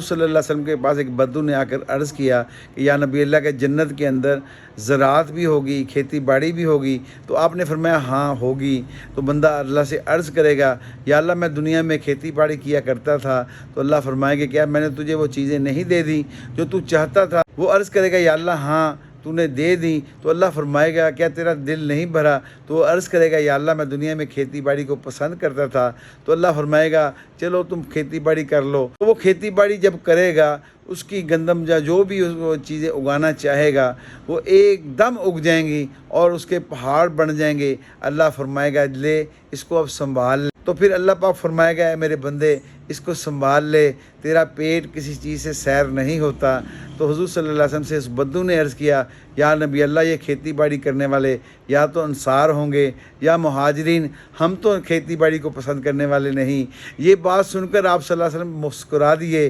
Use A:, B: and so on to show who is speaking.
A: सल्लल्लाहु अलैहि वसल्लम के पास एक बद्दू ने आकर अर्ज़ किया कि या नबी अल्लाह के जन्नत के अंदर ज़राअत भी होगी, खेती बाड़ी भी होगी। तो आपने फरमाया हाँ होगी। तो बंदा अल्लाह से अर्ज़ करेगा, या अल्लाह मैं दुनिया में खेती बाड़ी किया करता था। तो अल्लाह फरमाएगा क्या मैंने तुझे वो चीज़ें नहीं दे दी जो तू चाहता था। वो अर्ज़ करेगा या अल्लाह हाँ तूने दे दी। तो अल्लाह फरमाएगा क्या तेरा दिल नहीं भरा। तो वो अर्ज़ करेगा या अल्लाह मैं दुनिया में खेती बाड़ी को पसंद करता था। तो अल्लाह फरमाएगा चलो तुम खेती बाड़ी कर लो। तो वो खेती बाड़ी जब करेगा, उसकी गंदम या जो भी वो चीज़ें उगाना चाहेगा वो एकदम उग जाएंगी और उसके पहाड़ बन जाएंगे। अल्लाह फरमाएगा ले इसको अब संभाल ले। तो फिर अल्लाह पाक फरमाएगा मेरे बंदे इसको संभाल ले, तेरा पेट किसी चीज़ से सैर नहीं होता। तो हुज़ूर सल्लल्लाहु अलैहि वसल्लम से इस बद्दू ने अर्ज़ किया या नबी अल्लाह ये खेती बाड़ी करने वाले या तो अंसार होंगे या मुहाजिरीन, हम तो खेती बाड़ी को पसंद करने वाले नहीं। ये बात सुनकर आप सल्लल्लाहु अलैहि वसल्लम मुस्कुरा दिए।